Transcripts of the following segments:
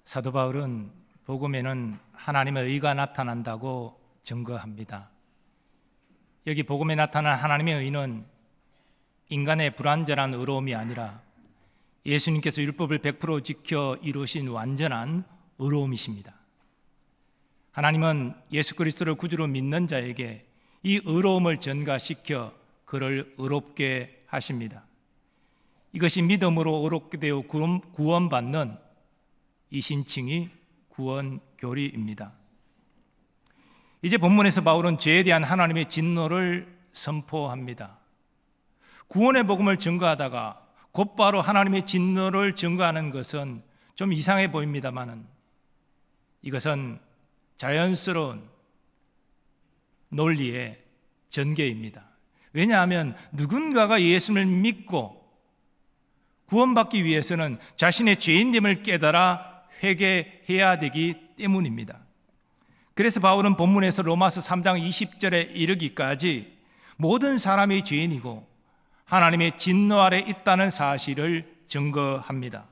사도 바울은 복음에는 하나님의 의가 나타난다고 증거합니다. 여기 복음에 나타난 하나님의 의는 인간의 불완전한 의로움이 아니라 예수님께서 율법을 100% 지켜 이루신 완전한 의로움이십니다. 하나님은 예수 그리스도를 구주로 믿는 자에게 이 의로움을 전가시켜 그를 의롭게 하십니다. 이것이 믿음으로 의롭게 되어 구원받는 이 신칭이 구원교리입니다. 이제 본문에서 바울은 죄에 대한 하나님의 진노를 선포합니다. 구원의 복음을 증거하다가 곧바로 하나님의 진노를 증거하는 것은 좀 이상해 보입니다만 이것은 자연스러운 논리의 전개입니다. 왜냐하면 누군가가 예수를 믿고 구원받기 위해서는 자신의 죄인됨을 깨달아 회개해야 되기 때문입니다. 그래서 바울은 본문에서 로마서 3장 20절에 이르기까지 모든 사람이 죄인이고 하나님의 진노 아래 있다는 사실을 증거합니다.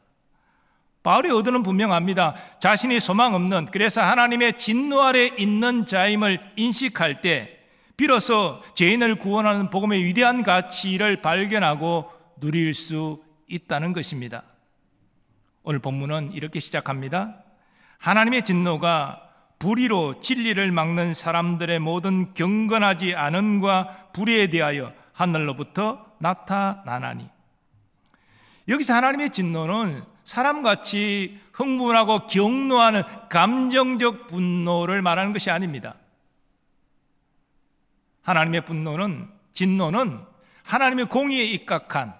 바울의 의도는 분명합니다. 자신이 소망 없는, 그래서 하나님의 진노 아래 있는 자임을 인식할 때 비로소 죄인을 구원하는 복음의 위대한 가치를 발견하고 누릴 수 있다는 것입니다. 오늘 본문은 이렇게 시작합니다. 하나님의 진노가 불의로 진리를 막는 사람들의 모든 경건하지 않음과 불의에 대하여 하늘로부터 나타나나니. 여기서 하나님의 진노는 사람같이 흥분하고 경노하는 감정적 분노를 말하는 것이 아닙니다. 하나님의 진노는 하나님의 공의에 입각한,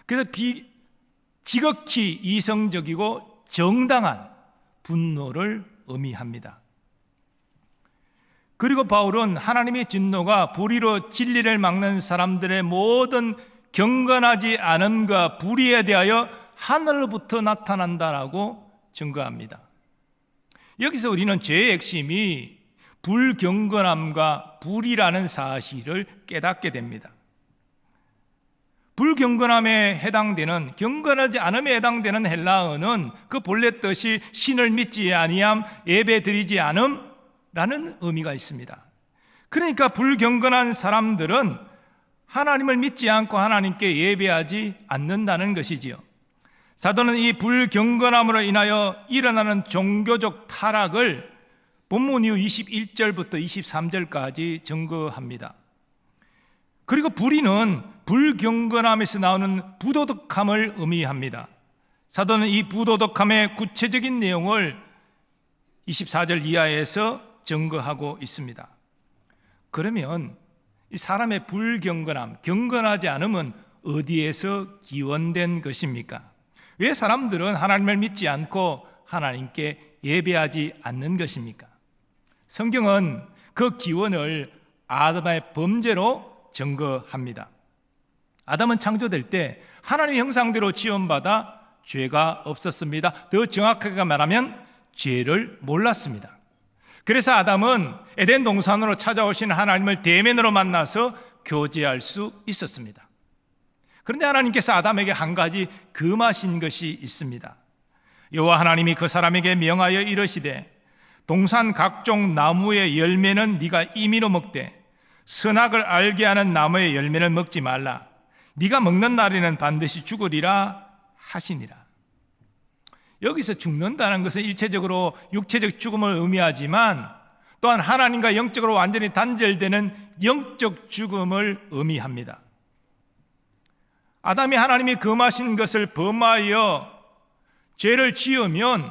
그래서 지극히 이성적이고 정당한 분노를 의미합니다. 그리고 바울은 하나님의 진노가 불의로 진리를 막는 사람들의 모든 경건하지 않음과 불의에 대하여 하늘로부터 나타난다라고 증거합니다. 여기서 우리는 죄의 핵심이 불경건함과 불의라는 사실을 깨닫게 됩니다. 불경건함에 해당되는, 경건하지 않음에 해당되는 헬라어는 그 본래 뜻이 신을 믿지 아니함, 예배드리지 않음라는 의미가 있습니다. 그러니까 불경건한 사람들은 하나님을 믿지 않고 하나님께 예배하지 않는다는 것이지요. 사도는 이 불경건함으로 인하여 일어나는 종교적 타락을 본문 이후 21절부터 23절까지 증거합니다. 그리고 불의는 불경건함에서 나오는 부도덕함을 의미합니다. 사도는 이 부도덕함의 구체적인 내용을 24절 이하에서 증거하고 있습니다. 그러면 이 사람의 불경건함, 경건하지 않음은 어디에서 기원된 것입니까? 왜 사람들은 하나님을 믿지 않고 하나님께 예배하지 않는 것입니까? 성경은 그 기원을 아담의 범죄로 증거합니다. 아담은 창조될 때 하나님의 형상대로 지음받아 죄가 없었습니다. 더 정확하게 말하면 죄를 몰랐습니다. 그래서 아담은 에덴 동산으로 찾아오신 하나님을 대면으로 만나서 교제할 수 있었습니다. 그런데 하나님께서 아담에게 한 가지 금하신 것이 있습니다. 여호와 하나님이 그 사람에게 명하여 이르시되 동산 각종 나무의 열매는 네가 임의로 먹되 선악을 알게 하는 나무의 열매는 먹지 말라. 네가 먹는 날에는 반드시 죽으리라 하시니라. 여기서 죽는다는 것은 일체적으로 육체적 죽음을 의미하지만 또한 하나님과 영적으로 완전히 단절되는 영적 죽음을 의미합니다. 아담이 하나님이 금하신 것을 범하여 죄를 지으면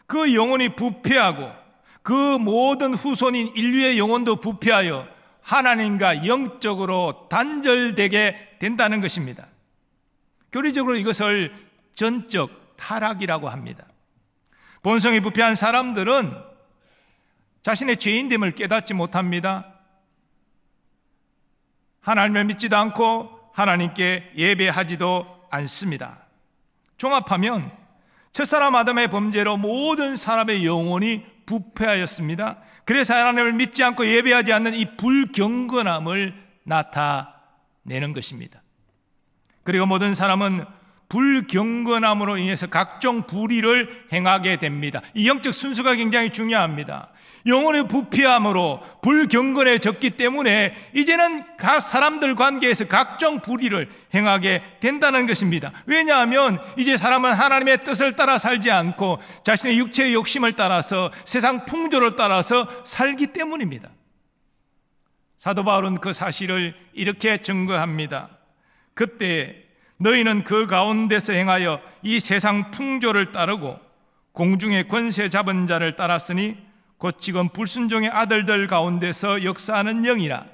그 영혼이 부패하고 그 모든 후손인 인류의 영혼도 부패하여 하나님과 영적으로 단절되게 된다는 것입니다. 교리적으로 이것을 전적 타락이라고 합니다. 본성이 부패한 사람들은 자신의 죄인됨을 깨닫지 못합니다. 하나님을 믿지도 않고 하나님께 예배하지도 않습니다. 종합하면 첫사람 아담의 범죄로 모든 사람의 영혼이 부패하였습니다. 그래서 하나님을 믿지 않고 예배하지 않는 이 불경건함을 나타내는 것입니다. 그리고 모든 사람은 불경건함으로 인해서 각종 불의를 행하게 됩니다. 이 영적 순수가 굉장히 중요합니다. 영혼의 부패함으로 불경건해졌기 때문에 이제는 각 사람들 관계에서 각종 불의를 행하게 된다는 것입니다. 왜냐하면 이제 사람은 하나님의 뜻을 따라 살지 않고 자신의 육체의 욕심을 따라서 세상 풍조를 따라서 살기 때문입니다. 사도 바울은 그 사실을 이렇게 증거합니다. 그때 너희는 그 가운데서 행하여 이 세상 풍조를 따르고 공중의 권세 잡은 자를 따랐으니 곧 지금 불순종의 아들들 가운데서 역사하는 영이라.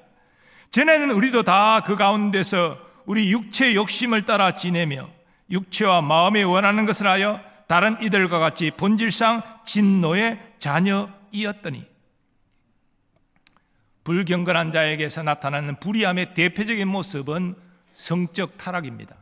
전에는 우리도 다 그 가운데서 우리 육체의 욕심을 따라 지내며 육체와 마음이 원하는 것을 하여 다른 이들과 같이 본질상 진노의 자녀이었더니. 불경건한 자에게서 나타나는 불의함의 대표적인 모습은 성적 타락입니다.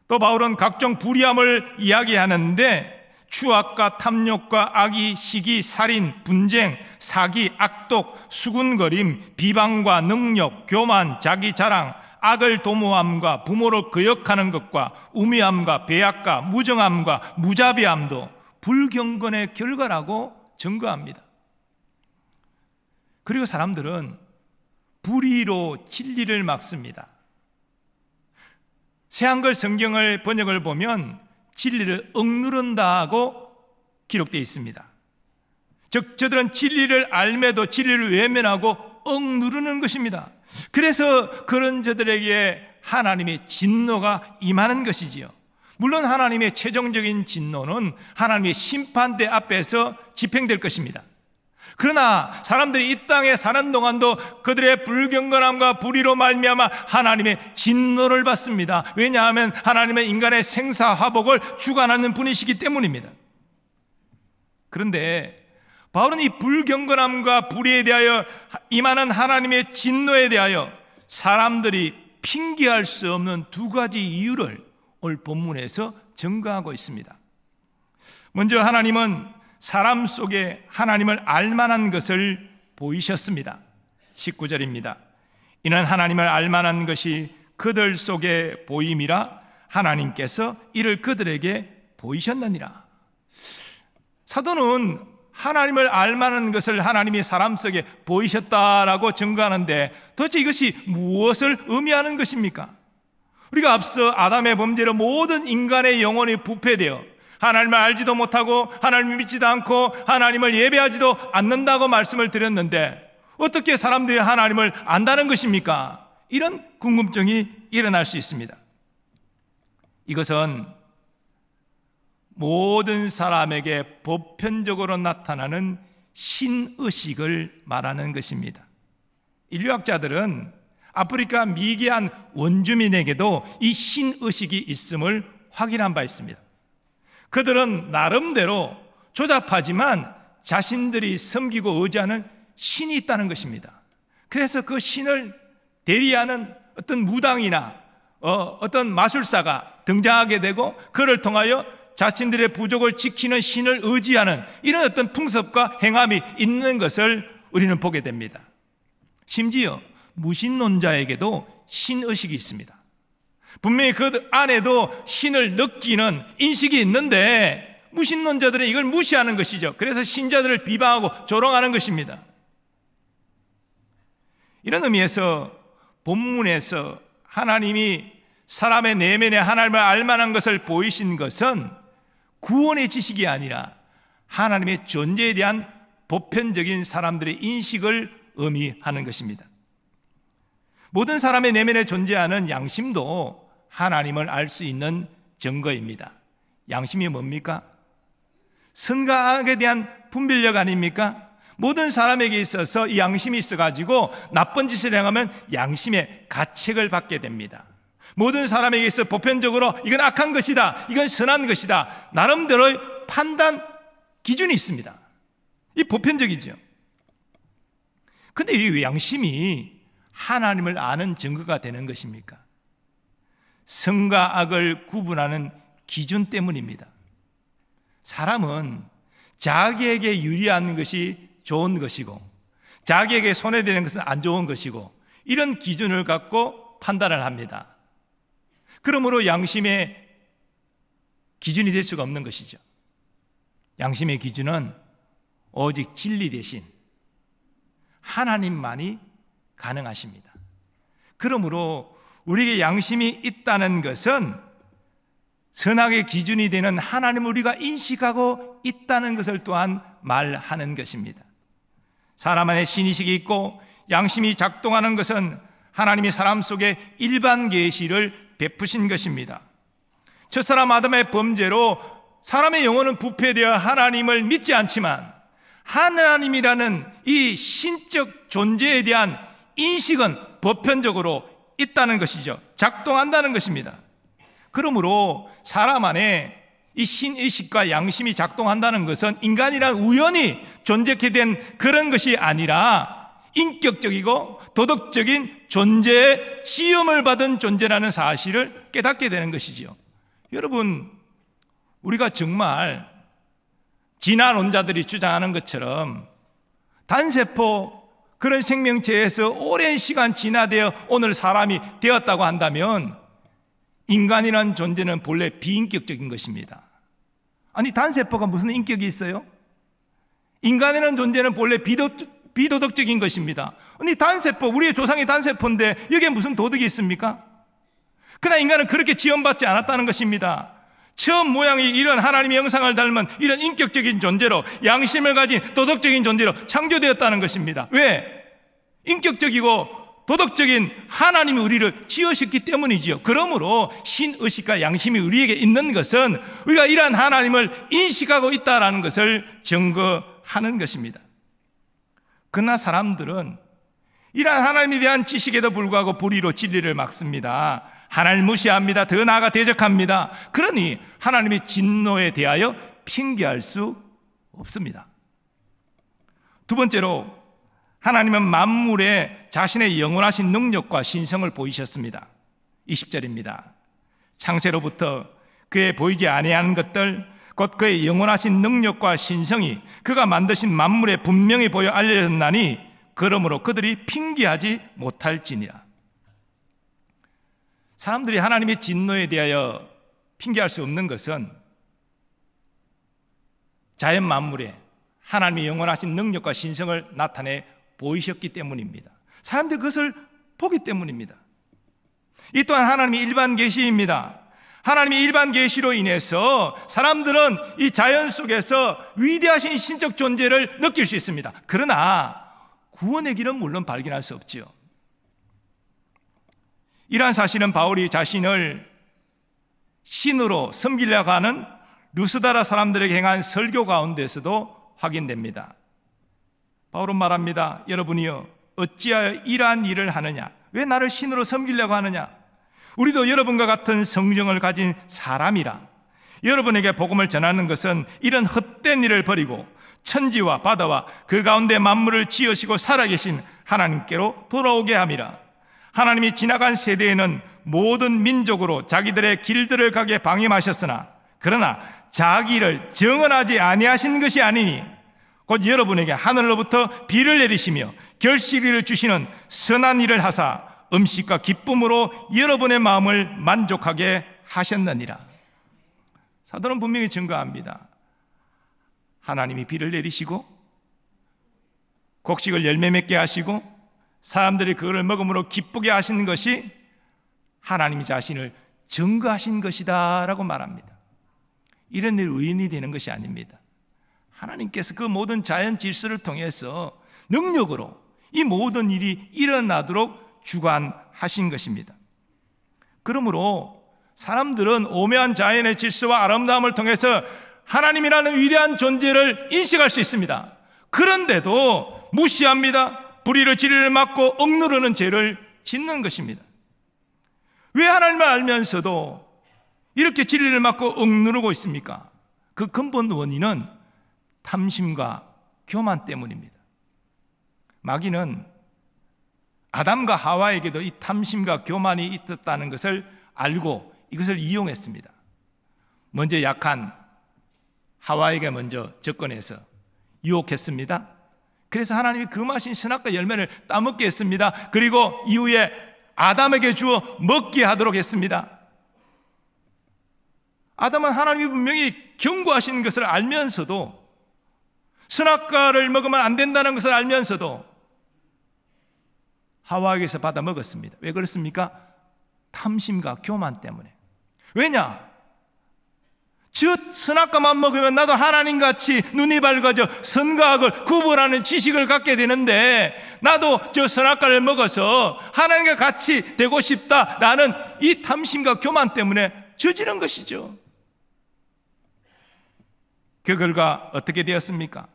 또 바울은 각종 불의함을 이야기하는데 추악과 탐욕과 악의, 시기, 살인, 분쟁, 사기, 악독, 수군거림, 비방과 능력, 교만, 자기 자랑, 악을 도모함과 부모를 거역하는 것과 우매함과 배약과 무정함과 무자비함도 불경건의 결과라고 증거합니다. 그리고 사람들은 불의로 진리를 막습니다. 새한글 성경을 번역을 보면 진리를 억누른다고 기록되어 있습니다. 즉 저들은 진리를 알매도 진리를 외면하고 억누르는 것입니다. 그래서 그런 저들에게 하나님의 진노가 임하는 것이지요. 물론 하나님의 최종적인 진노는 하나님의 심판대 앞에서 집행될 것입니다. 그러나 사람들이 이 땅에 사는 동안도 그들의 불경건함과 불의로 말미암아 하나님의 진노를 받습니다. 왜냐하면 하나님은 인간의 생사화복을 주관하는 분이시기 때문입니다. 그런데 바울은 이 불경건함과 불의에 대하여 임하는 하나님의 진노에 대하여 사람들이 핑계할 수 없는 두 가지 이유를 오늘 본문에서 증거하고 있습니다. 먼저 하나님은 사람 속에 하나님을 알만한 것을 보이셨습니다. 19절입니다. 이는 하나님을 알만한 것이 그들 속에 보임이라 하나님께서 이를 그들에게 보이셨느니라. 사도는 하나님을 알만한 것을 하나님이 사람 속에 보이셨다라고 증거하는데 도대체 이것이 무엇을 의미하는 것입니까? 우리가 앞서 아담의 범죄로 모든 인간의 영혼이 부패되어 하나님을 알지도 못하고 하나님을 믿지도 않고 하나님을 예배하지도 않는다고 말씀을 드렸는데 어떻게 사람들이 하나님을 안다는 것입니까? 이런 궁금증이 일어날 수 있습니다. 이것은 모든 사람에게 보편적으로 나타나는 신의식을 말하는 것입니다. 인류학자들은 아프리카 미개한 원주민에게도 이 신의식이 있음을 확인한 바 있습니다. 그들은 나름대로 조잡하지만 자신들이 섬기고 의지하는 신이 있다는 것입니다. 그래서 그 신을 대리하는 어떤 무당이나 어떤 마술사가 등장하게 되고 그를 통하여 자신들의 부족을 지키는 신을 의지하는 이런 어떤 풍습과 행함이 있는 것을 우리는 보게 됩니다. 심지어 무신론자에게도 신의식이 있습니다. 분명히 그 안에도 신을 느끼는 인식이 있는데 무신론자들은 이걸 무시하는 것이죠. 그래서 신자들을 비방하고 조롱하는 것입니다. 이런 의미에서 본문에서 하나님이 사람의 내면에 하나님을 알만한 것을 보이신 것은 구원의 지식이 아니라 하나님의 존재에 대한 보편적인 사람들의 인식을 의미하는 것입니다. 모든 사람의 내면에 존재하는 양심도 하나님을 알 수 있는 증거입니다. 양심이 뭡니까? 선과 악에 대한 분별력 아닙니까? 모든 사람에게 있어서 이 양심이 있어가지고 나쁜 짓을 행하면 양심의 가책을 받게 됩니다. 모든 사람에게 있어 보편적으로 이건 악한 것이다, 이건 선한 것이다, 나름대로의 판단 기준이 있습니다. 이 보편적이죠. 근데 이 양심이 하나님을 아는 증거가 되는 것입니까? 선과 악을 구분하는 기준 때문입니다. 사람은 자기에게 유리한 것이 좋은 것이고 자기에게 손해되는 것은 안 좋은 것이고 이런 기준을 갖고 판단을 합니다. 그러므로 양심의 기준이 될 수가 없는 것이죠. 양심의 기준은 오직 진리 대신 하나님만이 가능하십니다. 그러므로 우리에게 양심이 있다는 것은 선악의 기준이 되는 하나님을 우리가 인식하고 있다는 것을 또한 말하는 것입니다. 사람 안에 신의식이 있고 양심이 작동하는 것은 하나님이 사람 속에 일반 계시를 베푸신 것입니다. 첫사람 아담의 범죄로 사람의 영혼은 부패되어 하나님을 믿지 않지만 하나님이라는 이 신적 존재에 대한 인식은 보편적으로 있다는 것이죠. 작동한다는 것입니다. 그러므로 사람 안에 이 신의식과 양심이 작동한다는 것은 인간이란 우연히 존재케 된 그런 것이 아니라 인격적이고 도덕적인 존재의 지음을 받은 존재라는 사실을 깨닫게 되는 것이죠. 여러분, 우리가 정말 진화론자들이 주장하는 것처럼 단세포 그런 생명체에서 오랜 시간 진화되어 오늘 사람이 되었다고 한다면 인간이라는 존재는 본래 비인격적인 것입니다. 아니, 단세포가 무슨 인격이 있어요? 인간이라는 존재는 본래 비도덕적인 것입니다. 아니, 단세포, 우리의 조상이 단세포인데 여기에 무슨 도덕이 있습니까? 그러나 인간은 그렇게 지원받지 않았다는 것입니다. 처음 모양이 이런 하나님의 형상을 닮은 이런 인격적인 존재로, 양심을 가진 도덕적인 존재로 창조되었다는 것입니다. 왜? 인격적이고 도덕적인 하나님이 우리를 지으셨기 때문이지요. 그러므로 신의식과 양심이 우리에게 있는 것은 우리가 이러한 하나님을 인식하고 있다는 것을 증거하는 것입니다. 그러나 사람들은 이러한 하나님에 대한 지식에도 불구하고 불의로 진리를 막습니다. 하나님을 무시합니다. 더 나아가 대적합니다. 그러니 하나님의 진노에 대하여 핑계할 수 없습니다. 두 번째로, 하나님은 만물에 자신의 영원하신 능력과 신성을 보이셨습니다. 20절입니다. 창세로부터 그의 보이지 아니하는 것들, 곧 그의 영원하신 능력과 신성이 그가 만드신 만물에 분명히 보여 알려졌나니 그러므로 그들이 핑계하지 못할지니라. 사람들이 하나님의 진노에 대하여 핑계할 수 없는 것은 자연 만물에 하나님의 영원하신 능력과 신성을 나타내 보이셨기 때문입니다. 사람들이 그것을 보기 때문입니다. 이 또한 하나님의 일반 계시입니다. 하나님의 일반 계시로 인해서 사람들은 이 자연 속에서 위대하신 신적 존재를 느낄 수 있습니다. 그러나 구원의 길은 물론 발견할 수 없지요. 이러한 사실은 바울이 자신을 신으로 섬기려고 하는 루스드라 사람들에게 행한 설교 가운데서도 확인됩니다. 바울은 말합니다. 여러분이요, 어찌하여 이러한 일을 하느냐? 왜 나를 신으로 섬기려고 하느냐? 우리도 여러분과 같은 성령을 가진 사람이라 여러분에게 복음을 전하는 것은 이런 헛된 일을 버리고 천지와 바다와 그 가운데 만물을 지으시고 살아계신 하나님께로 돌아오게 함이라. 하나님이 지나간 세대에는 모든 민족으로 자기들의 길들을 가게 방임하셨으나 그러나 자기를 정언하지 아니하신 것이 아니니 곧 여러분에게 하늘로부터 비를 내리시며 결실을 주시는 선한 일을 하사 음식과 기쁨으로 여러분의 마음을 만족하게 하셨느니라. 사도는 분명히 증거합니다. 하나님이 비를 내리시고 곡식을 열매 맺게 하시고 사람들이 그걸 먹음으로 기쁘게 하시는 것이 하나님이 자신을 증거하신 것이다 라고 말합니다. 이런 일 우연이 되는 것이 아닙니다. 하나님께서 그 모든 자연 질서를 통해서 능력으로 이 모든 일이 일어나도록 주관하신 것입니다. 그러므로 사람들은 오묘한 자연의 질서와 아름다움을 통해서 하나님이라는 위대한 존재를 인식할 수 있습니다. 그런데도 무시합니다. 불의를 진리를 막고 억누르는 죄를 짓는 것입니다. 왜 하나님을 알면서도 이렇게 진리를 막고 억누르고 있습니까? 그 근본 원인은 탐심과 교만 때문입니다. 마귀는 아담과 하와에게도 이 탐심과 교만이 있었다는 것을 알고 이것을 이용했습니다. 먼저 약한 하와에게 먼저 접근해서 유혹했습니다. 그래서 하나님이 금하신 선악과 열매를 따먹게 했습니다. 그리고 이후에 아담에게 주어 먹게 하도록 했습니다. 아담은 하나님이 분명히 경고하시는 것을 알면서도, 선악과를 먹으면 안 된다는 것을 알면서도 하와에게서 받아 먹었습니다. 왜 그렇습니까? 탐심과 교만 때문에. 왜냐? 저 선악과만 먹으면 나도 하나님같이 눈이 밝아져 선과 악을 구분하는 지식을 갖게 되는데, 나도 저 선악과를 먹어서 하나님과 같이 되고 싶다라는 이 탐심과 교만 때문에 저지른 것이죠. 그 결과 어떻게 되었습니까?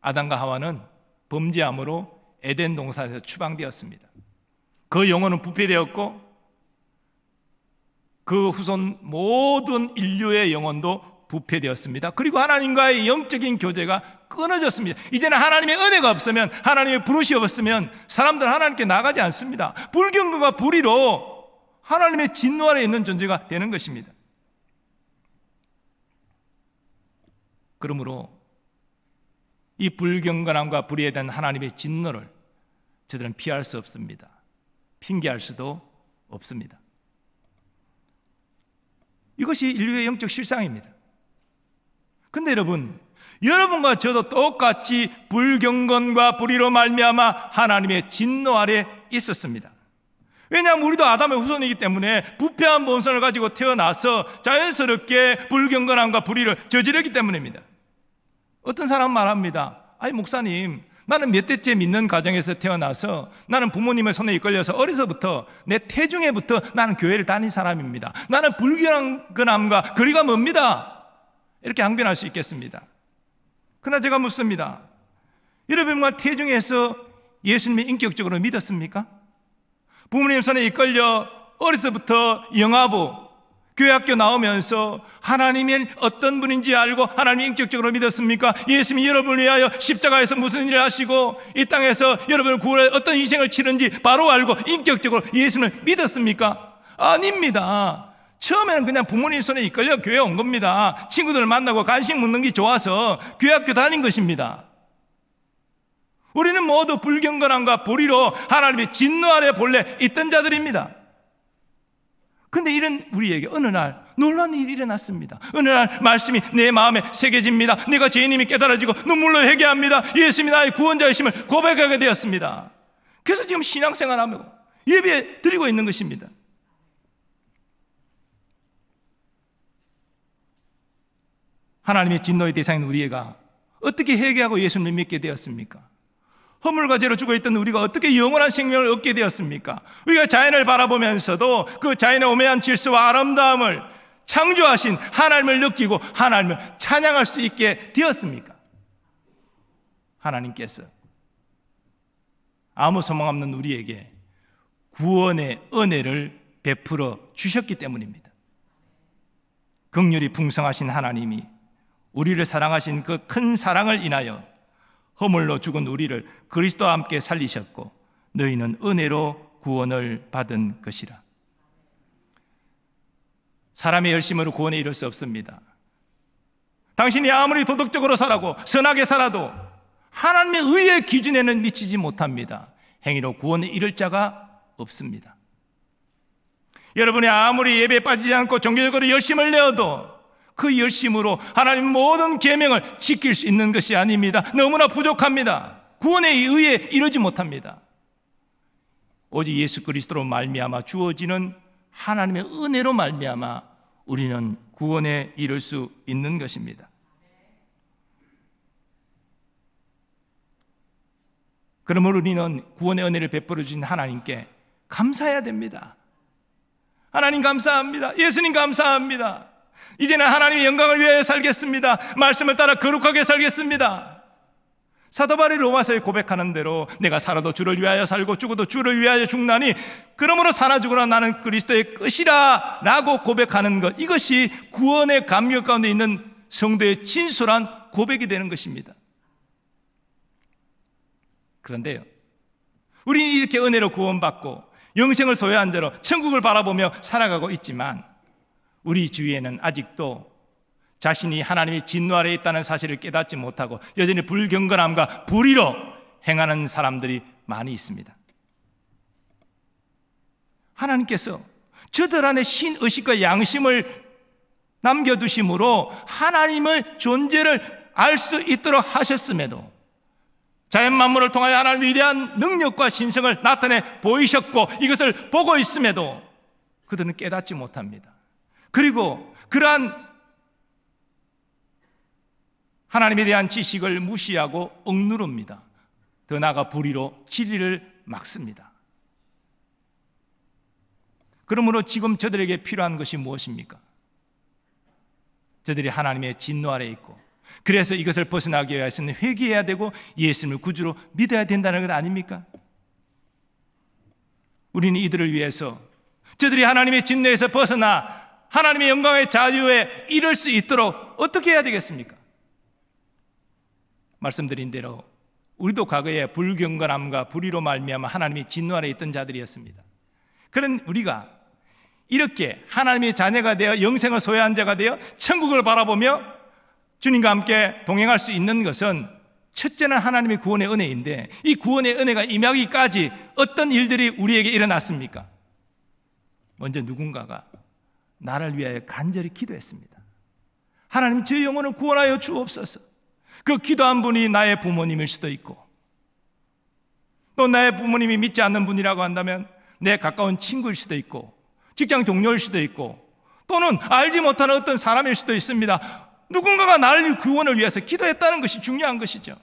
아담과 하와는 범죄함으로 에덴 동산에서 추방되었습니다. 그 영혼은 부패되었고, 그 후손 모든 인류의 영혼도 부패되었습니다. 그리고 하나님과의 영적인 교제가 끊어졌습니다. 이제는 하나님의 은혜가 없으면, 하나님의 부르시 없으면 사람들은 하나님께 나가지 않습니다. 불경건과 불의로 하나님의 진노 아래 있는 존재가 되는 것입니다. 그러므로 이 불경건함과 불의에 대한 하나님의 진노를 저들은 피할 수 없습니다. 핑계할 수도 없습니다. 이것이 인류의 영적 실상입니다. 근데 여러분과 저도 똑같이 불경건과 불의로 말미암아 하나님의 진노 아래 있었습니다. 왜냐하면 우리도 아담의 후손이기 때문에 부패한 본성을 가지고 태어나서 자연스럽게 불경건함과 불의를 저지르기 때문입니다. 어떤 사람은 말합니다. 아니 목사님, 나는 몇 대째 믿는 가정에서 태어나서 나는 부모님의 손에 이끌려서 어려서부터 내 태중에부터 나는 교회를 다닌 사람입니다. 나는 불경건함과 거리가 멉니다. 이렇게 항변할 수 있겠습니다. 그러나 제가 묻습니다. 여러분 정말 태중에서 예수님을 인격적으로 믿었습니까? 부모님 손에 이끌려 어려서부터 영아부 교회학교 나오면서 하나님이 어떤 분인지 알고 하나님을 인격적으로 믿었습니까? 예수님이 여러분을 위하여 십자가에서 무슨 일을 하시고 이 땅에서 여러분을 구원해 어떤 희생을 치른지 바로 알고 인격적으로 예수님을 믿었습니까? 아닙니다. 처음에는 그냥 부모님 손에 이끌려 교회에 온 겁니다. 친구들을 만나고 간식 먹는 게 좋아서 교회학교 다닌 것입니다. 우리는 모두 불경건함과 불의로 하나님의 진노 아래 본래 있던 자들입니다. 근데 이런 우리에게 어느 날 놀라운 일이 일어났습니다. 어느 날 말씀이 내 마음에 새겨집니다. 내가 죄인임이 깨달아지고 눈물로 회개합니다. 예수님이 나의 구원자이심을 고백하게 되었습니다. 그래서 지금 신앙생활하며 예배 드리고 있는 것입니다. 하나님의 진노의 대상인 우리가 어떻게 회개하고 예수님을 믿게 되었습니까? 허물과 죄로 죽어있던 우리가 어떻게 영원한 생명을 얻게 되었습니까? 우리가 자연을 바라보면서도 그 자연의 오묘한 질서와 아름다움을 창조하신 하나님을 느끼고 하나님을 찬양할 수 있게 되었습니까? 하나님께서 아무 소망 없는 우리에게 구원의 은혜를 베풀어 주셨기 때문입니다. 긍휼이 풍성하신 하나님이 우리를 사랑하신 그 큰 사랑을 인하여 허물로 죽은 우리를 그리스도와 함께 살리셨고 너희는 은혜로 구원을 받은 것이라. 사람의 열심으로 구원에 이를 수 없습니다. 당신이 아무리 도덕적으로 살아고 선하게 살아도 하나님의 의의 기준에는 미치지 못합니다. 행위로 구원에 이를 자가 없습니다. 여러분이 아무리 예배에 빠지지 않고 종교적으로 열심을 내어도 그 열심으로 하나님 모든 계명을 지킬 수 있는 것이 아닙니다. 너무나 부족합니다. 구원의 의에 이르지 못합니다. 오직 예수 그리스도로 말미암아 주어지는 하나님의 은혜로 말미암아 우리는 구원에 이를 수 있는 것입니다. 그러므로 우리는 구원의 은혜를 베풀어 주신 하나님께 감사해야 됩니다. 하나님 감사합니다. 예수님 감사합니다. 이제는 하나님의 영광을 위하여 살겠습니다. 말씀을 따라 거룩하게 살겠습니다. 사도 바울이 로마서에 고백하는 대로 내가 살아도 주를 위하여 살고 죽어도 주를 위하여 죽나니 그러므로 살아 죽으나 나는 그리스도의 끝이라 라고 고백하는 것, 이것이 구원의 감격 가운데 있는 성도의 진솔한 고백이 되는 것입니다. 그런데요, 우리는 이렇게 은혜로 구원받고 영생을 소유한 자로 천국을 바라보며 살아가고 있지만 우리 주위에는 아직도 자신이 하나님의 진노 아래에 있다는 사실을 깨닫지 못하고 여전히 불경건함과 불의로 행하는 사람들이 많이 있습니다. 하나님께서 저들 안에 신의식과 양심을 남겨두심으로 하나님의 존재를 알 수 있도록 하셨음에도, 자연 만물을 통하여 하나님의 위대한 능력과 신성을 나타내 보이셨고 이것을 보고 있음에도 그들은 깨닫지 못합니다. 그리고 그러한 하나님에 대한 지식을 무시하고 억누릅니다. 더 나아가 불의로 진리를 막습니다. 그러므로 지금 저들에게 필요한 것이 무엇입니까? 저들이 하나님의 진노 아래에 있고, 그래서 이것을 벗어나기 위해서는 회개해야 되고 예수님을 구주로 믿어야 된다는 것 아닙니까? 우리는 이들을 위해서 저들이 하나님의 진노에서 벗어나 하나님의 영광의 자유에 이를 수 있도록 어떻게 해야 되겠습니까? 말씀드린 대로 우리도 과거에 불경건함과 불의로 말미암아 하나님의 진노 아래 있던 자들이었습니다. 그런 우리가 이렇게 하나님의 자녀가 되어 영생을 소유한 자가 되어 천국을 바라보며 주님과 함께 동행할 수 있는 것은 첫째는 하나님의 구원의 은혜인데, 이 구원의 은혜가 임하기까지 어떤 일들이 우리에게 일어났습니까? 먼저 누군가가 나를 위하여 간절히 기도했습니다. 하나님, 제 영혼을 구원하여 주옵소서. 그 기도한 분이 나의 부모님일 수도 있고, 또 나의 부모님이 믿지 않는 분이라고 한다면 내 가까운 친구일 수도 있고, 직장 동료일 수도 있고, 또는 알지 못하는 어떤 사람일 수도 있습니다. 누군가가 나를 구원을 위해서 기도했다는 것이 중요한 것이죠.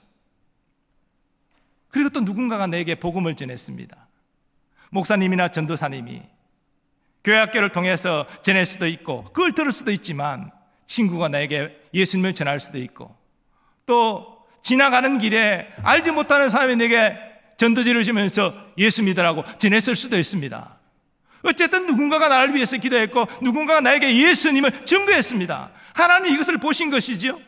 그리고 또 누군가가 내게 복음을 전했습니다. 목사님이나 전도사님이 교회 학교를 통해서 전할 수도 있고, 그걸 들을 수도 있지만 친구가 나에게 예수님을 전할 수도 있고, 또 지나가는 길에 알지 못하는 사람이 내게 전도지를 주면서 예수 믿으라고 전했을 수도 있습니다. 어쨌든 누군가가 나를 위해서 기도했고 누군가가 나에게 예수님을 증거했습니다. 하나님이 이것을 보신 것이죠.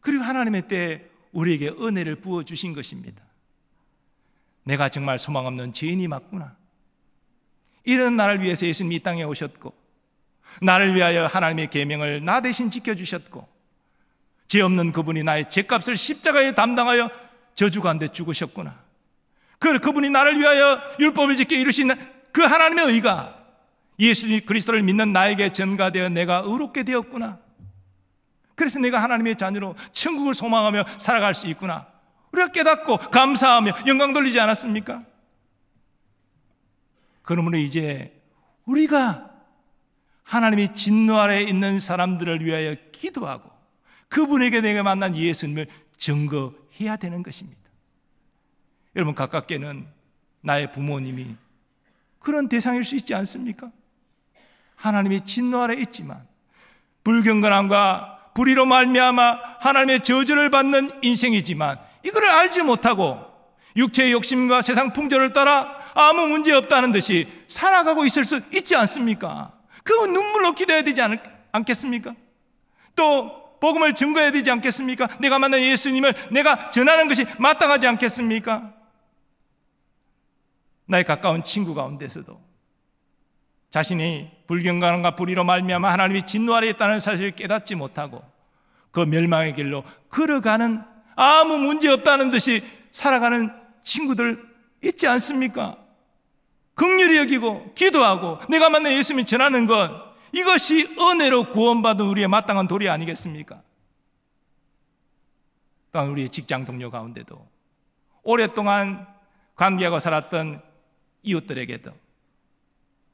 그리고 하나님의 때에 우리에게 은혜를 부어주신 것입니다. 내가 정말 소망 없는 죄인이 맞구나. 이런 나를 위해서 예수님이 이 땅에 오셨고, 나를 위하여 하나님의 계명을 나 대신 지켜주셨고, 죄 없는 그분이 나의 죄값을 십자가에 담당하여 저주 가운데 죽으셨구나. 그분이 나를 위하여 율법을 지켜 이루신 그 하나님의 의가 예수 그리스도를 믿는 나에게 전가되어 내가 의롭게 되었구나. 그래서 내가 하나님의 자녀로 천국을 소망하며 살아갈 수 있구나. 우리가 깨닫고 감사하며 영광 돌리지 않았습니까? 그러므로 이제 우리가 하나님의 진노 아래에 있는 사람들을 위하여 기도하고 그분에게 내가 만난 예수님을 증거해야 되는 것입니다. 여러분, 가깝게는 나의 부모님이 그런 대상일 수 있지 않습니까? 하나님의 진노 아래에 있지만 불경건함과 불의로 말미암아 하나님의 저주를 받는 인생이지만 이거를 알지 못하고 육체의 욕심과 세상 풍조를 따라 아무 문제 없다는 듯이 살아가고 있을 수 있지 않습니까? 그건 눈물로 기도해야 되지 않겠습니까? 또 복음을 증거해야 되지 않겠습니까? 내가 만난 예수님을 내가 전하는 것이 마땅하지 않겠습니까? 나의 가까운 친구 가운데서도 자신이 불경건함과 불의로 말미암아 하나님이 진노 아래에 있다는 사실을 깨닫지 못하고 그 멸망의 길로 걸어가는, 아무 문제 없다는 듯이 살아가는 친구들 있지 않습니까? 긍휼히 여기고 기도하고 내가 만난 예수님이 전하는 것, 이것이 은혜로 구원받은 우리의 마땅한 도리 아니겠습니까? 또한 우리의 직장 동료 가운데도 오랫동안 관계하고 살았던 이웃들에게도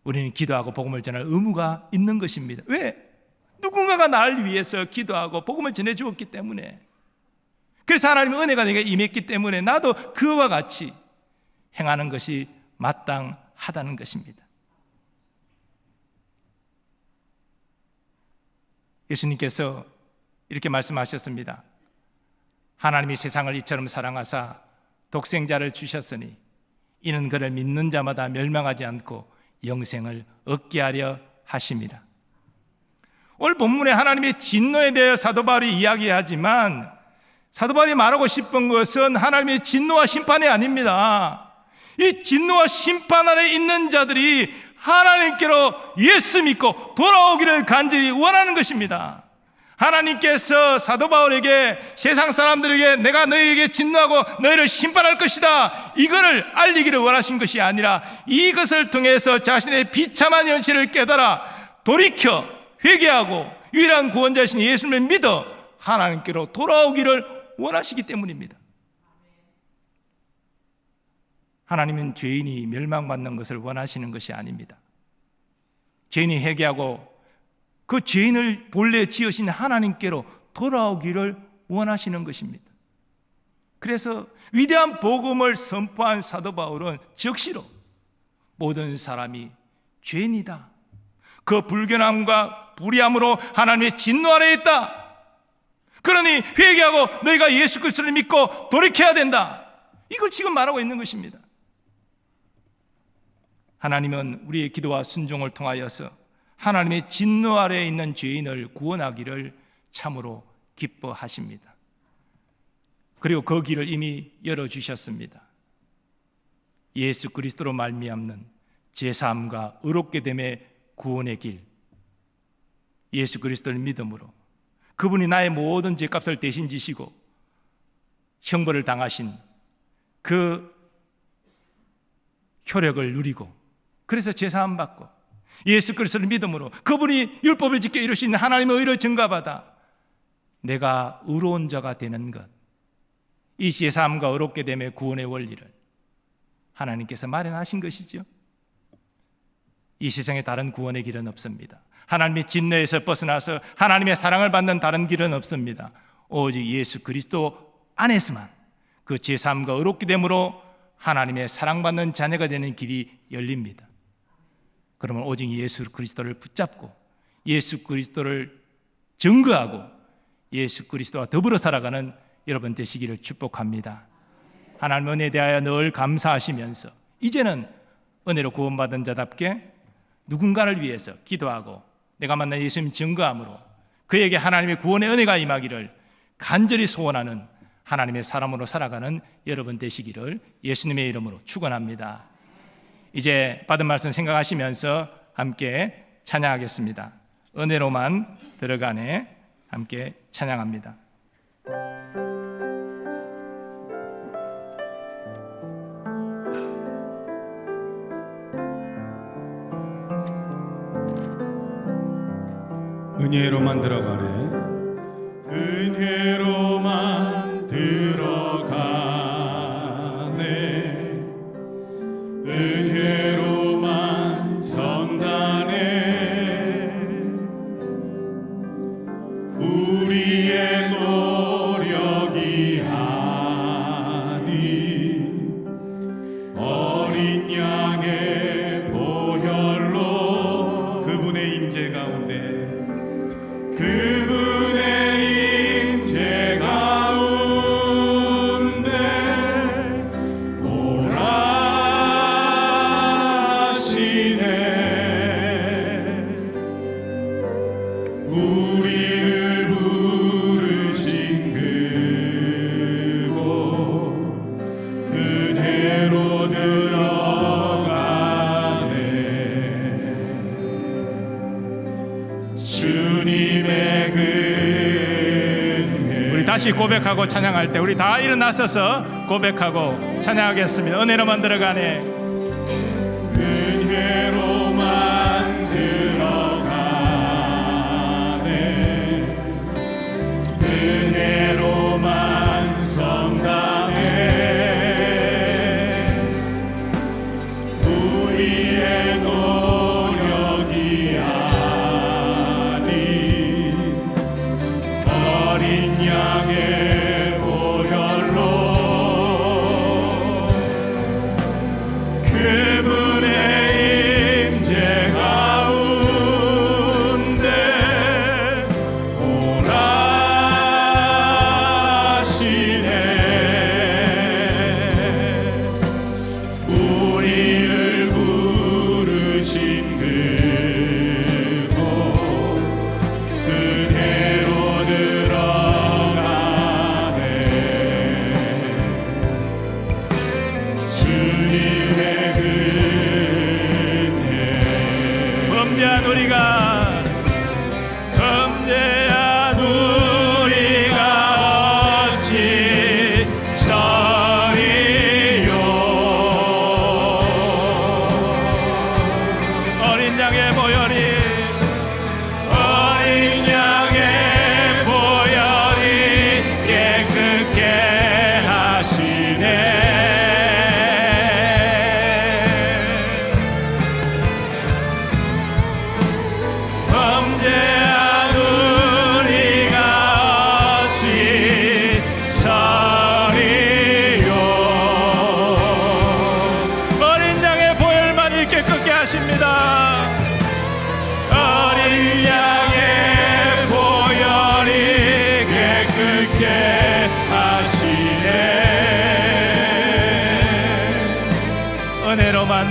우리는 기도하고 복음을 전할 의무가 있는 것입니다. 왜? 누군가가 나를 위해서 기도하고 복음을 전해주었기 때문에, 그래서 하나님의 은혜가 내게 임했기 때문에 나도 그와 같이 행하는 것이 마땅하다는 것입니다. 예수님께서 이렇게 말씀하셨습니다. 하나님이 세상을 이처럼 사랑하사 독생자를 주셨으니 이는 그를 믿는 자마다 멸망하지 않고 영생을 얻게 하려 하심이라. 오늘 본문에 하나님의 진노에 대해 사도 바울이 이야기하지만 사도 바울이 말하고 싶은 것은 하나님의 진노와 심판이 아닙니다. 이 진노와 심판 아래 있는 자들이 하나님께로 예수 믿고 돌아오기를 간절히 원하는 것입니다. 하나님께서 사도 바울에게 세상 사람들에게 내가 너희에게 진노하고 너희를 심판할 것이다, 이거를 알리기를 원하신 것이 아니라 이것을 통해서 자신의 비참한 현실을 깨달아 돌이켜 회개하고 유일한 구원자신 예수님을 믿어 하나님께로 돌아오기를 원하시기 때문입니다. 하나님은 죄인이 멸망받는 것을 원하시는 것이 아닙니다. 죄인이 회개하고 그 죄인을 본래 지으신 하나님께로 돌아오기를 원하시는 것입니다. 그래서 위대한 복음을 선포한 사도 바울은 즉시로 모든 사람이 죄인이다, 그 불견함과 불의함으로 하나님의 진노 아래에 있다, 그러니 회개하고 너희가 예수 그리스도를 믿고 돌이켜야 된다, 이걸 지금 말하고 있는 것입니다. 하나님은 우리의 기도와 순종을 통하여서 하나님의 진노 아래에 있는 죄인을 구원하기를 참으로 기뻐하십니다. 그리고 그 길을 이미 열어주셨습니다. 예수 그리스도로 말미암는 제사함과 의롭게 됨의 구원의 길, 예수 그리스도를 믿음으로 그분이 나의 모든 죄값을 대신 지시고 형벌을 당하신 그 효력을 누리고, 그래서 제사함 받고 예수 그리스도를 믿음으로 그분이 율법을 지켜 이루신 하나님의 의를 증거받아 내가 의로운 자가 되는 것, 이 제사함과 의롭게 됨의 구원의 원리를 하나님께서 마련하신 것이죠. 이 세상에 다른 구원의 길은 없습니다. 하나님의 진노에서 벗어나서 하나님의 사랑을 받는 다른 길은 없습니다. 오직 예수 그리스도 안에서만 그 제사함과 의롭게 됨으로 하나님의 사랑받는 자녀가 되는 길이 열립니다. 그러면 오직 예수 그리스도를 붙잡고 예수 그리스도를 증거하고 예수 그리스도와 더불어 살아가는 여러분 되시기를 축복합니다. 하나님 은혜에 대하여 늘 감사하시면서 이제는 은혜로 구원받은 자답게 누군가를 위해서 기도하고 내가 만난 예수님 증거함으로 그에게 하나님의 구원의 은혜가 임하기를 간절히 소원하는 하나님의 사람으로 살아가는 여러분 되시기를 예수님의 이름으로 축원합니다. 이제 받은 말씀 생각하시면서 함께 찬양하겠습니다. 은혜로만 들어가네 함께 찬양합니다. 은혜로만 들어가네, 은혜로만 들어가네, 은혜로만 성가네, 우리의 노력이 아닌 어린 양의 보혈로 그분의 임재 가운데 그분의 임재 가운데 돌아가시네, 우리를 부르신 그곳 은혜로 들어가네, 주님의 은혜. 우리 다시 고백하고 찬양할 때 우리 다 일어나서서 고백하고 찬양하겠습니다. 은혜로만 들어가네, 은혜로만 들어가네, 은혜로만 성가네, 우리의 노력이 아닌 어린 양의 보혈로 그분의 임재 가운데 오라시네, 우리를 부르신 그곳 은혜로 들어가네,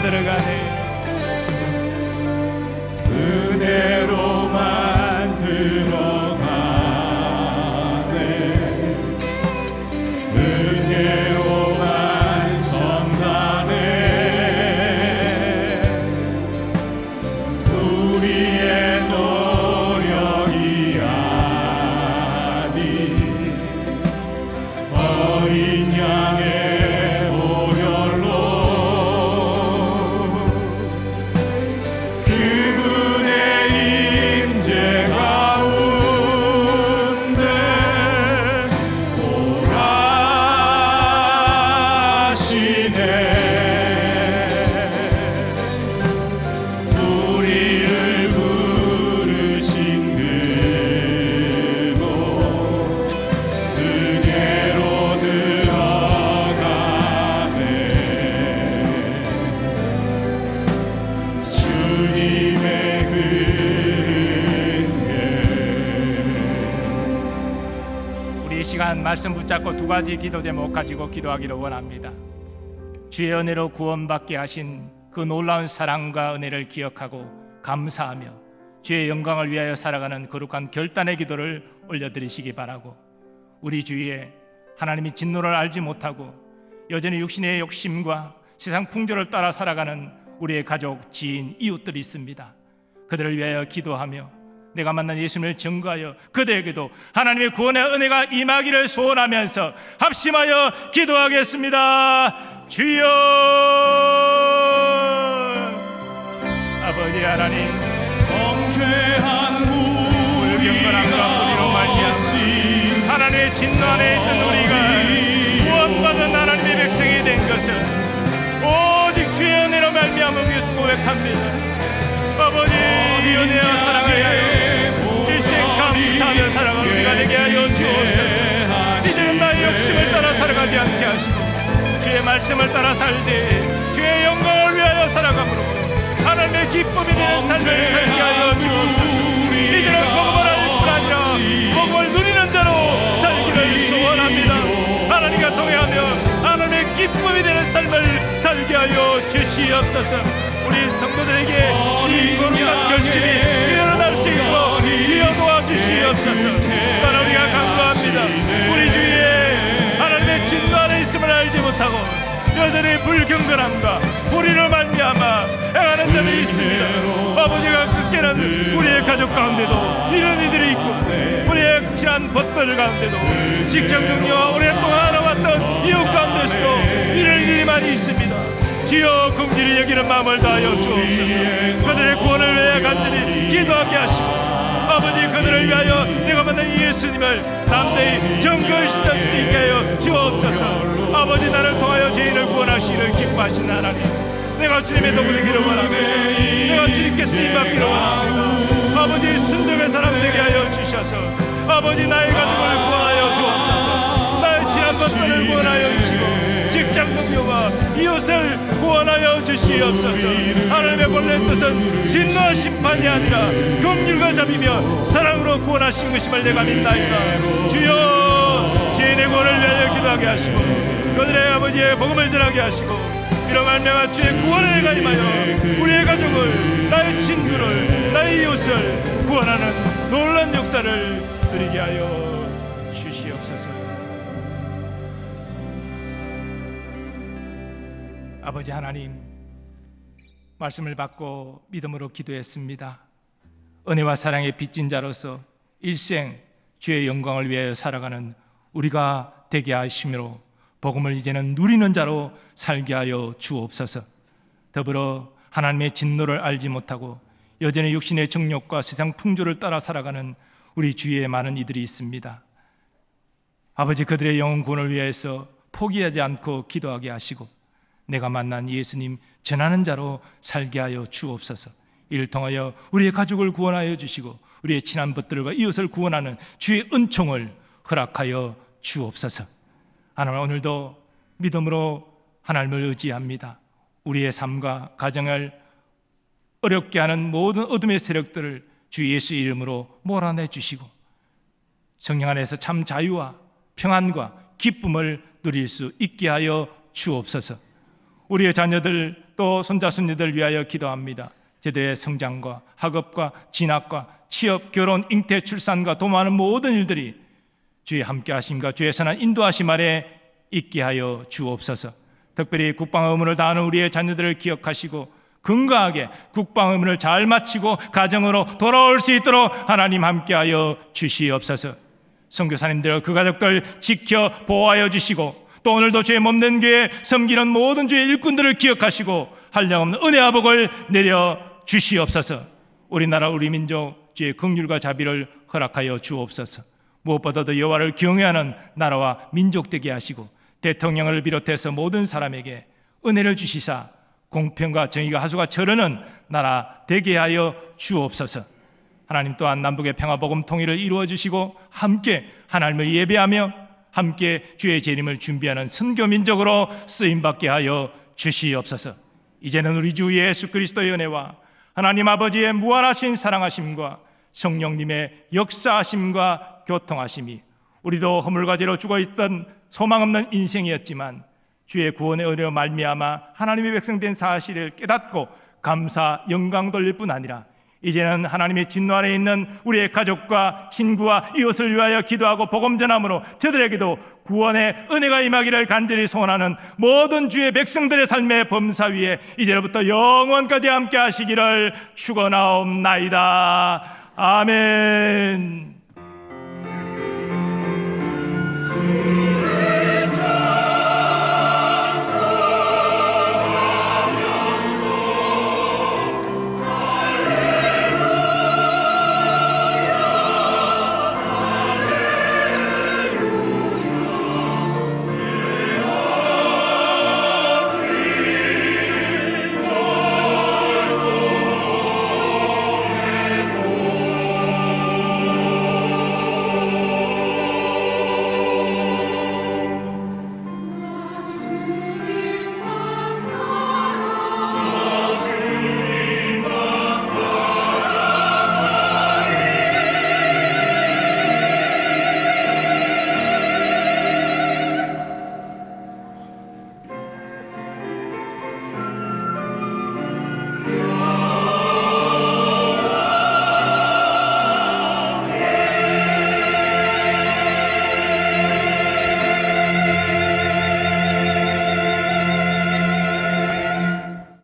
들어가네. 은혜로만 들어가네. 은혜로만 성가네. 우리의 노력이 아닌 어린 양의 보혈로 그분의 임재 가운데 오라시네. 우리를 부르신 그곳 은혜로 들어가네. 주님의 그 은혜. 우리 이 시간 말씀 붙잡고 두 가지 기도 제목 가지고 기도하기를 원합니다. 주의 은혜로 구원받게 하신 그 놀라운 사랑과 은혜를 기억하고 감사하며 주의 영광을 위하여 살아가는 거룩한 결단의 기도를 올려드리시기 바라고, 우리 주위에 하나님이 진노를 알지 못하고 여전히 육신의 욕심과 세상 풍조를 따라 살아가는 우리의 가족, 지인, 이웃들이 있습니다. 그들을 위하여 기도하며 내가 만난 예수님을 증거하여 그들에게도 하나님의 구원의 은혜가 임하기를 소원하면서 합심하여 기도하겠습니다. 주여, 아버지 하나님, 범죄한 불경건함과 불의로 말미암아 하나님의 진노 안에 있던 우리가 구원받은 하나님의 백성이 된 것을 오직 주의 은혜로 말미암아 고백합니다. 아버지, 이 은혜와 사랑을 위하여 일생 감사하며 살아가는 우리가 되게 하여 주옵소서. 이제는 나의 욕심을 따라 살아가지 않게 하시고 주의 말씀을 따라 살되 주의 영광을 위하여 살아가므로 하나님의 기쁨이 되는 삶을 살게 하여 주옵소서. 이제는 복음을 알 뿐 아니라 복음을 누리는 자로 살기를 소원합니다. 하나님과 동행하며 하나님의 기쁨이 되는 삶을 살게 하여 주시옵소서. 우리 성도들에게 이 거룩한 결심이 일어날 수 있도록 주여 도와주시옵소서. 따라 우리가 간구합니다. 우리 주위에 하나님의 진노 안에 있음을 알지 못하고 여전히 불경건함과 불의로 말미암아 행하는 자들이 있습니다. 아버지가 그께는 우리의 가족 가운데도 이런 이들이 있고 우리의 친한 벗들 가운데도 직장 동료와 오랫동안 알아왔던 이웃 가운데서도 이런 일이 많이 있습니다. 주여, 긍휼히 여기는 마음을 다하여 주옵소서. 그들의 구원을 위해 간절히 기도하게 하시고 아버지, 그들을 위하여 내가 만난 예수님을 담대히 정거히 수 있게 하여 주옵소서. 아버지, 나를 통하여 죄인을 구원하시기를 기뻐하신 하나님, 내가 주님의 도구 되기를 원하며 내가 주님께 쓰임받기를 원합니다. 아버지, 순종의 사람 되게 하여 주셔서 아버지, 나의 가족을 구원하여 주옵소서. 나의 친한 것들을 구원하여 주시고 직장 동료와 이웃을 구원하여 주시옵소서. 하나님의 본래 뜻은 진노와 심판이 아니라 긍휼과 자비며 사랑으로 구원하신 것임을 내가 믿나이다. 주여, 죄인의 구원을 위하여 기도하게 하시고 그들의 아버지의 복음을 전하게 하시고 이로 말미암아 주의 구원을 가임하여 우리의 가족을, 나의 친구를, 나의 이웃을 구원하는 놀라운 역사를 누리게 하여 주시옵소서. 아버지 하나님, 말씀을 받고 믿음으로 기도했습니다. 은혜와 사랑의 빚진 자로서 일생 주의 영광을 위하여 살아가는 우리가 되게 하심으로 복음을 이제는 누리는 자로 살게 하여 주옵소서. 더불어 하나님의 진노를 알지 못하고 여전히 육신의 정욕과 세상 풍조를 따라 살아가는 우리 주위에 많은 이들이 있습니다. 아버지, 그들의 영혼 구원을 위해서 포기하지 않고 기도하게 하시고 내가 만난 예수님 전하는 자로 살게 하여 주옵소서. 이를 통하여 우리의 가족을 구원하여 주시고 우리의 친한 벗들과 이웃을 구원하는 주의 은총을 허락하여 주옵소서. 하나님, 오늘도 믿음으로 하나님을 의지합니다. 우리의 삶과 가정을 어렵게 하는 모든 어둠의 세력들을 주 예수 이름으로 몰아내 주시고 성령 안에서 참 자유와 평안과 기쁨을 누릴 수 있게 하여 주옵소서. 우리의 자녀들 또 손자 손녀들 위하여 기도합니다. 저들의 성장과 학업과 진학과 취업, 결혼, 잉태, 출산과 도모하는 모든 일들이 주의 함께 하심과 주의 선한 인도하심 아래 있게 하여 주옵소서. 특별히 국방 의무를 다하는 우리의 자녀들을 기억하시고 건강하게 국방 의무를 잘 마치고 가정으로 돌아올 수 있도록 하나님 함께하여 주시옵소서. 선교사님들 그 가족들 지켜 보호하여 주시고 또 오늘도 주의 몸된 교회 섬기는 모든 주의 일꾼들을 기억하시고 한량없는 은혜와 복을 내려 주시옵소서. 우리나라 우리 민족 주의 긍휼과 자비를 허락하여 주옵소서. 무엇보다도 여호와를 경외하는 나라와 민족 되게 하시고 대통령을 비롯해서 모든 사람에게 은혜를 주시사 공평과 정의가 하수가 저르는 나라 되게 하여 주옵소서. 하나님 또한 남북의 평화 복음 통일을 이루어 주시고 함께 하나님을 예배하며 함께 주의 재림을 준비하는 선교 민족으로 쓰임 받게 하여 주시옵소서. 이제는 우리 주 예수 그리스도의 은혜와 하나님 아버지의 무한하신 사랑하심과 성령님의 역사하심과 교통하심이 우리도 허물과제로 죽어있던 소망 없는 인생이었지만 주의 구원의 은혜로 말미암아 하나님의 백성된 사실을 깨닫고 감사 영광 돌릴 뿐 아니라 이제는 하나님의 진노 아래 있는 우리의 가족과 친구와 이웃을 위하여 기도하고 복음 전함으로 저들에게도 구원의 은혜가 임하기를 간절히 소원하는 모든 주의 백성들의 삶의 범사 위에 이제로부터 영원까지 함께 하시기를 축원하옵나이다. 아멘.